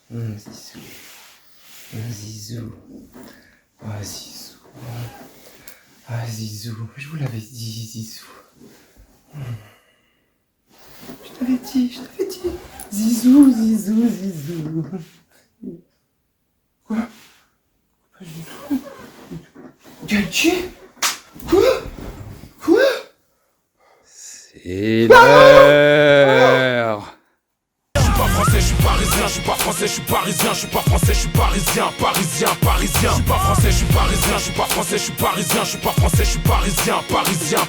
Zizou. Zizou. Ah, Zizou. Ah, Zizou. Je vous l'avais dit, Zizou. Je t'avais dit. Zizou. Quoi? Pas du tout. Galtier? Quoi? C'est l'heure. Je suis pas français, je suis parisien, je suis pas français, je suis parisien, je suis pas français, je suis parisien. Je suis pas français, je suis parisien, je suis pas français, je suis parisien, je suis pas français, je suis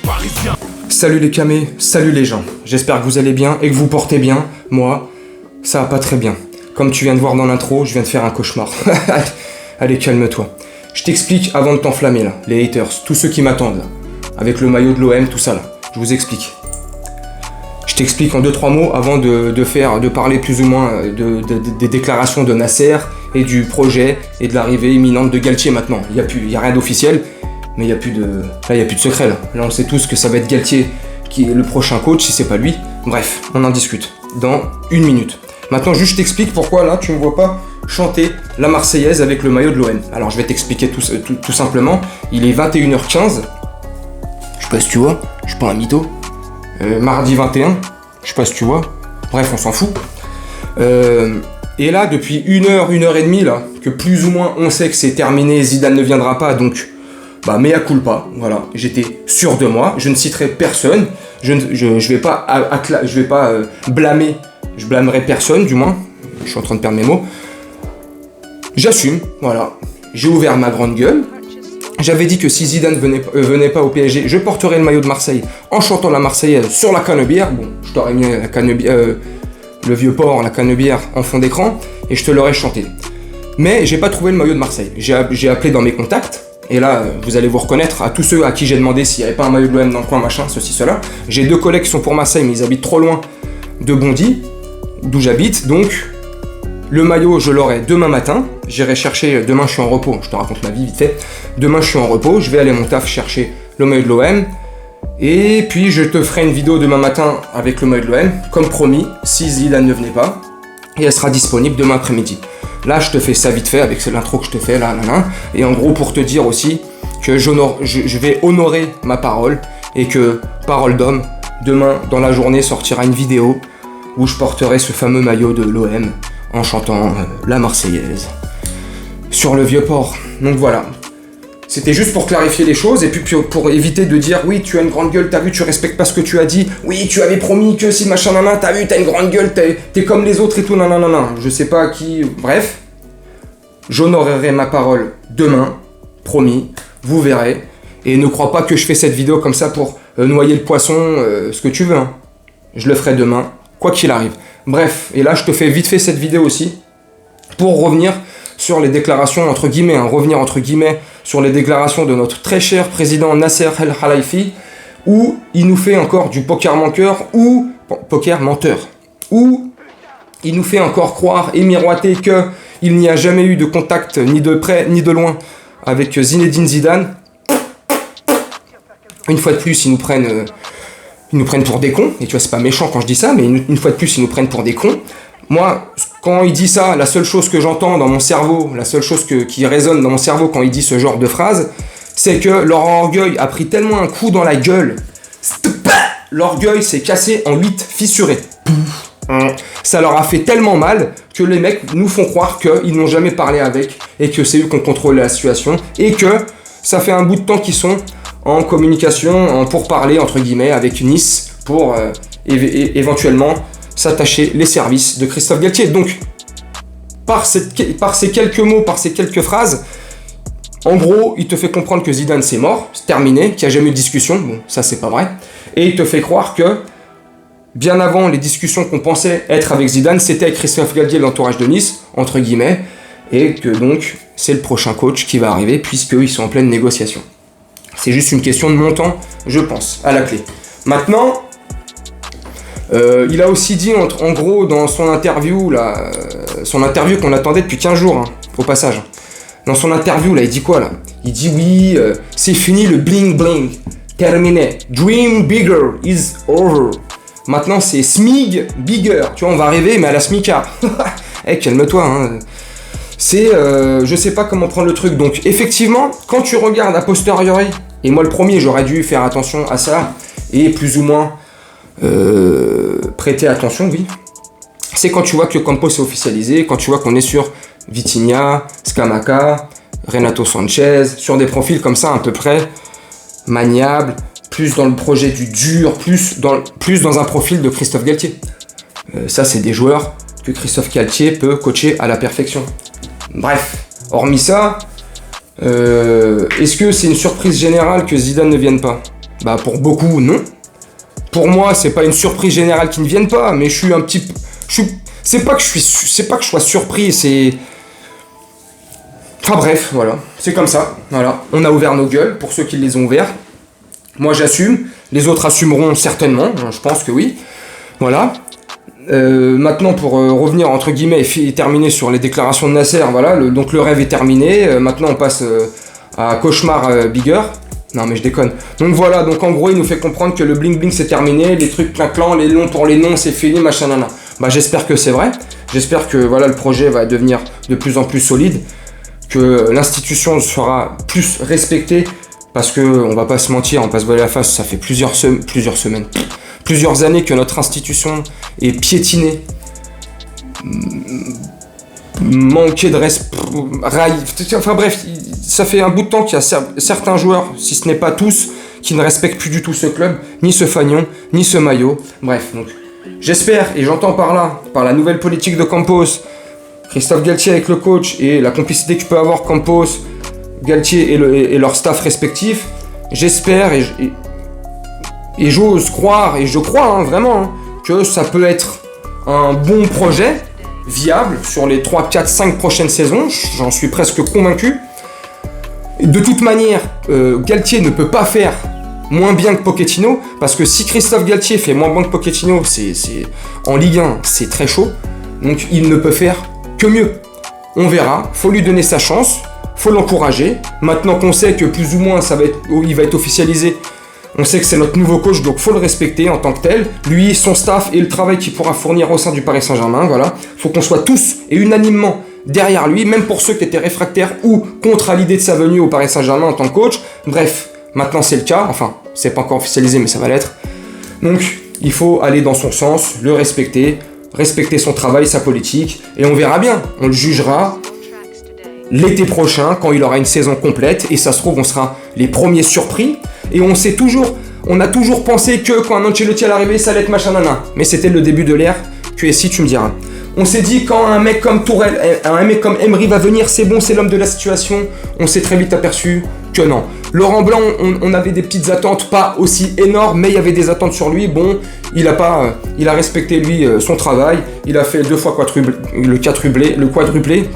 parisien. Salut les camés, salut les gens. J'espère que vous allez bien et que vous portez bien. Moi, ça va pas très bien. Comme tu viens de voir dans l'intro, je viens de faire un cauchemar. Allez, calme-toi. Je t'explique avant de t'enflammer là, les haters, tous ceux qui m'attendent là. Avec le maillot de l'OM, tout ça là. Je vous explique. Je t'explique en 2-3 mots avant de parler plus ou moins des déclarations de Nasser et du projet et de l'arrivée imminente de Galtier maintenant. Il y a rien d'officiel, mais il y a plus de secret là. Là on sait tous que ça va être Galtier qui est le prochain coach si c'est pas lui. Bref, on en discute dans 1 minute. Maintenant juste je t'explique pourquoi là tu me vois pas chanter la Marseillaise avec le maillot de l'OM. Alors je vais t'expliquer tout simplement. Il est 21h15. Je sais pas si tu vois, je suis pas un mytho. Mardi 21, je sais pas si tu vois. Bref, on s'en fout. Et là, depuis 1h et demie, là, que plus ou moins on sait que c'est terminé, Zidane ne viendra pas, donc, mea culpa, voilà. J'étais sûr de moi, je ne citerai personne, je vais pas blâmer, je blâmerai personne, du moins. Je suis en train de perdre mes mots. J'assume, voilà. J'ai ouvert ma grande gueule. J'avais dit que si Zidane venait pas au PSG, je porterais le maillot de Marseille en chantant la Marseillaise sur la canebière. Bon, je t'aurais mis le vieux port, la canebière en fond d'écran, et je te l'aurais chanté. Mais j'ai pas trouvé le maillot de Marseille. J'ai appelé dans mes contacts, et là, vous allez vous reconnaître à tous ceux à qui j'ai demandé s'il n'y avait pas un maillot de l'OM dans le coin, machin, ceci, cela. J'ai 2 collègues qui sont pour Marseille, mais ils habitent trop loin de Bondy, d'où j'habite, donc le maillot, je l'aurai demain matin. J'irai chercher, demain je suis en repos, je te raconte ma vie vite fait. Demain je suis en repos, je vais aller à mon taf chercher le maillot de l'OM. Et puis je te ferai une vidéo demain matin avec le maillot de l'OM, comme promis, si Zidane ne venait pas. Et elle sera disponible demain après-midi. Là je te fais ça vite fait avec l'intro que je te fais là. Et en gros pour te dire aussi que je vais honorer ma parole. Et que, parole d'homme, demain dans la journée sortira une vidéo où je porterai ce fameux maillot de l'OM en chantant la Marseillaise sur le vieux port. Donc voilà, c'était juste pour clarifier les choses et puis pour éviter de dire oui tu as une grande gueule, t'as vu tu respectes pas ce que tu as dit, oui tu avais promis que si machin nanan, t'as vu t'as une grande gueule, t'es comme les autres et tout nanana, je sais pas qui, bref, j'honorerai ma parole demain, promis, vous verrez, et ne crois pas que je fais cette vidéo comme ça pour noyer le poisson, ce que tu veux, hein. Je le ferai demain, quoi qu'il arrive. Bref, et là je te fais vite fait cette vidéo aussi, pour revenir sur les déclarations entre guillemets, revenir entre guillemets sur les déclarations de notre très cher président Nasser El Khelaifi, où il nous fait encore du poker menteur, ou où il nous fait encore croire et miroiter qu'il n'y a jamais eu de contact ni de près ni de loin avec Zinedine Zidane. Une fois de plus, ils nous prennent pour des cons, et tu vois, c'est pas méchant quand je dis ça, mais une fois de plus, ils nous prennent pour des cons. Moi, quand il dit ça, la seule chose que j'entends dans mon cerveau, la seule chose qui résonne dans mon cerveau quand il dit ce genre de phrase, c'est que leur orgueil a pris tellement un coup dans la gueule, l'orgueil s'est cassé en 8 fissurés. Ça leur a fait tellement mal que les mecs nous font croire qu'ils n'ont jamais parlé avec, et que c'est eux qui ont contrôlé la situation, et que ça fait un bout de temps qu'ils sont en communication, pour parler entre guillemets avec Nice pour éventuellement s'attacher les services de Christophe Galtier. Donc par ces quelques mots, par ces quelques phrases, en gros il te fait comprendre que Zidane c'est mort, c'est terminé, qu'il n'y a jamais eu de discussion. Bon, ça c'est pas vrai, et il te fait croire que bien avant les discussions qu'on pensait être avec Zidane, c'était avec Christophe Galtier, l'entourage de Nice entre guillemets, et que donc c'est le prochain coach qui va arriver puisqu'ils sont en pleine négociation. C'est juste une question de montant, je pense, à la clé. Maintenant, il a aussi dit, en gros, dans son interview, là, son interview qu'on attendait depuis 15 jours, au passage. Dans son interview, là, il dit quoi, là? Il dit, oui, c'est fini le bling-bling, terminé. Dream bigger is over. Maintenant, c'est SMIG bigger. Tu vois, on va rêver, mais à la SMICA. calme-toi, hein. C'est, je sais pas comment prendre le truc. Donc, effectivement, quand tu regardes a posteriori, et moi le premier, j'aurais dû faire attention à ça, et plus ou moins prêter attention, oui. C'est quand tu vois que Campos est officialisé, quand tu vois qu'on est sur Vitinha, Scamacca, Renato Sanchez, sur des profils comme ça à peu près maniables, plus dans le projet du dur, plus dans un profil de Christophe Galtier. Ça, c'est des joueurs que Christophe Galtier peut coacher à la perfection. Bref, hormis ça, est-ce que c'est une surprise générale que Zidane ne vienne pas? Bah pour beaucoup, non. Pour moi, c'est pas une surprise générale qu'il ne vienne pas, mais je suis un petit peu... C'est pas que je sois surpris, c'est... Enfin bref, voilà, c'est comme ça, voilà. On a ouvert nos gueules, pour ceux qui les ont ouverts. Moi j'assume, les autres assumeront certainement, je pense que oui. Voilà. Maintenant pour revenir entre guillemets et terminer sur les déclarations de Nasser, voilà, donc le rêve est terminé, maintenant on passe à cauchemar bigger. Non mais je déconne. Donc voilà, donc en gros il nous fait comprendre que le bling bling c'est terminé, les trucs claquants, les noms pour les noms c'est fini, machin nana. Bah j'espère que c'est vrai, j'espère que voilà le projet va devenir de plus en plus solide, que l'institution sera plus respectée, parce que on va pas se mentir, on va se voiler la face, ça fait plusieurs semaines, plusieurs années que notre institution est piétinée, manquer de respect, enfin bref, ça fait un bout de temps qu'il y a certains joueurs, si ce n'est pas tous, qui ne respectent plus du tout ce club, ni ce fanion, ni ce maillot. Bref, donc j'espère, et j'entends par là, par la nouvelle politique de Campos, Christophe Galtier avec le coach et la complicité que peut avoir Campos, Galtier et leur staff respectif, j'espère et j'ose croire, et je crois vraiment, que ça peut être un bon projet, viable, sur les 3, 4, 5 prochaines saisons, j'en suis presque convaincu. De toute manière, Galtier ne peut pas faire moins bien que Pochettino, parce que si Christophe Galtier fait moins bien que Pochettino, en Ligue 1, c'est très chaud, donc il ne peut faire que mieux. On verra, faut lui donner sa chance, faut l'encourager. Maintenant qu'on sait que plus ou moins il va être officialisé, on sait que c'est notre nouveau coach, donc faut le respecter en tant que tel. Lui, son staff et le travail qu'il pourra fournir au sein du Paris Saint-Germain, voilà. Faut qu'on soit tous et unanimement derrière lui, même pour ceux qui étaient réfractaires ou contre à l'idée de sa venue au Paris Saint-Germain en tant que coach. Bref, maintenant c'est le cas, enfin, c'est pas encore officialisé, mais ça va l'être. Donc, il faut aller dans son sens, le respecter son travail, sa politique, et on verra bien, on le jugera l'été prochain, quand il aura une saison complète, et ça se trouve, on sera les premiers surpris, et on a toujours pensé que quand un Ancelotti allait arriver, ça allait être machin nana, mais c'était le début de l'ère QSI, tu me diras. On s'est dit, quand un mec comme Tourelle, un mec comme Emery va venir, c'est bon, c'est l'homme de la situation, on s'est très vite aperçu que non. Laurent Blanc, on avait des petites attentes, pas aussi énormes, mais il y avait des attentes sur lui. Bon, il a respecté lui son travail, il a fait 2 fois le quadruplé,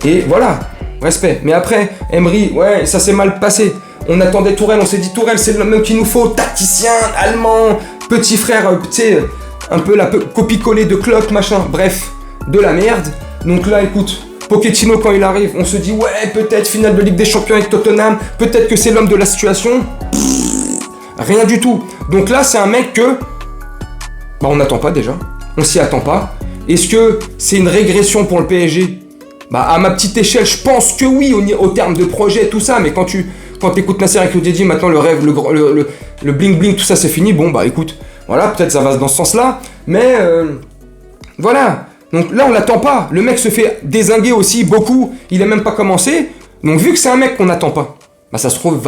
et voilà, respect. Mais après, Emery, ouais, ça s'est mal passé. On attendait Tourelle, on s'est dit Tourelle, c'est le même qu'il nous faut, tacticien, allemand, petit frère, tu sais, un peu la copie-collée de Klopp, machin, bref, de la merde. Donc là, écoute, Pochettino, quand il arrive, on se dit, ouais, peut-être finale de Ligue des Champions avec Tottenham, peut-être que c'est l'homme de la situation. Rien du tout. Donc là, c'est un mec que, bah, on n'attend pas déjà, on s'y attend pas. Est-ce que c'est une régression pour le PSG? Bah, à ma petite échelle, je pense que oui, au terme de projet, tout ça, mais quand t'écoutes Nasser avec le Dédi, maintenant le rêve, le bling bling, tout ça c'est fini, bon bah écoute, voilà, peut-être ça va dans ce sens-là, mais voilà, donc là on l'attend pas, le mec se fait dézinguer aussi beaucoup, il a même pas commencé, donc vu que c'est un mec qu'on n'attend pas, bah ça se trouve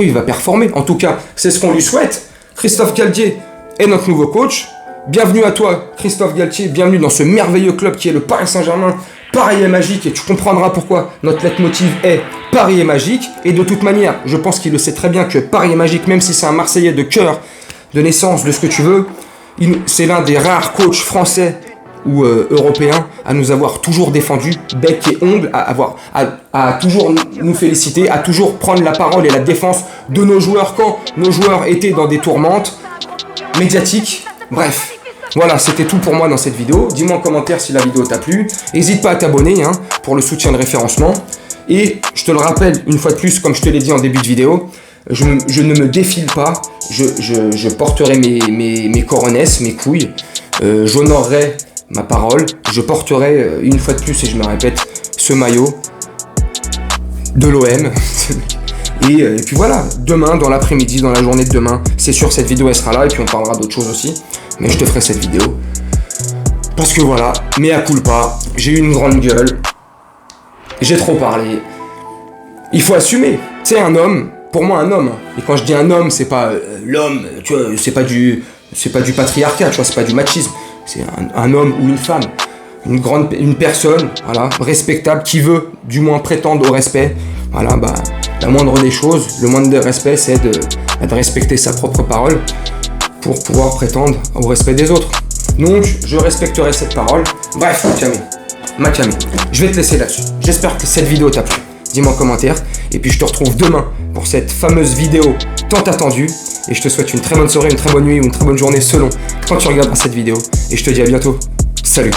il va performer, en tout cas c'est ce qu'on lui souhaite. Christophe Galtier est notre nouveau coach, bienvenue à toi Christophe Galtier, bienvenue dans ce merveilleux club qui est le Paris Saint-Germain. Paris est magique, et tu comprendras pourquoi notre leitmotiv est Paris est magique, et de toute manière, je pense qu'il le sait très bien que Paris est magique, même si c'est un Marseillais de cœur, de naissance, de ce que tu veux, c'est l'un des rares coachs français ou européens à nous avoir toujours défendu, bec et ongle, à toujours nous féliciter, à toujours prendre la parole et la défense de nos joueurs quand nos joueurs étaient dans des tourmentes médiatiques, bref. Voilà, c'était tout pour moi dans cette vidéo. Dis-moi en commentaire si la vidéo t'a plu. N'hésite pas à t'abonner pour le soutien de référencement. Et je te le rappelle, une fois de plus, comme je te l'ai dit en début de vidéo, je ne me défile pas. Je porterai mes coronesses, mes couilles. J'honorerai ma parole, je porterai une fois de plus, et je me répète, ce maillot de l'OM. Et puis voilà, demain, dans l'après-midi, dans la journée de demain, c'est sûr, cette vidéo elle sera là, et puis on parlera d'autres choses aussi, mais je te ferai cette vidéo. Parce que voilà, mea culpa, j'ai eu une grande gueule, j'ai trop parlé, il faut assumer. Tu sais, un homme, pour moi un homme, et quand je dis un homme, c'est pas l'homme, tu vois, c'est pas du patriarcat, tu vois, c'est pas du machisme, c'est un homme ou une femme, une personne, voilà, respectable, qui veut du moins prétendre au respect. Voilà, bah, la moindre des choses, le moindre des respects, c'est de respecter sa propre parole pour pouvoir prétendre au respect des autres. Donc, je respecterai cette parole. Bref, Makami, je vais te laisser là-dessus. J'espère que cette vidéo t'a plu. Dis-moi en commentaire. Et puis, je te retrouve demain pour cette fameuse vidéo tant attendue. Et je te souhaite une très bonne soirée, une très bonne nuit ou une très bonne journée selon quand tu regarderas cette vidéo. Et je te dis à bientôt. Salut!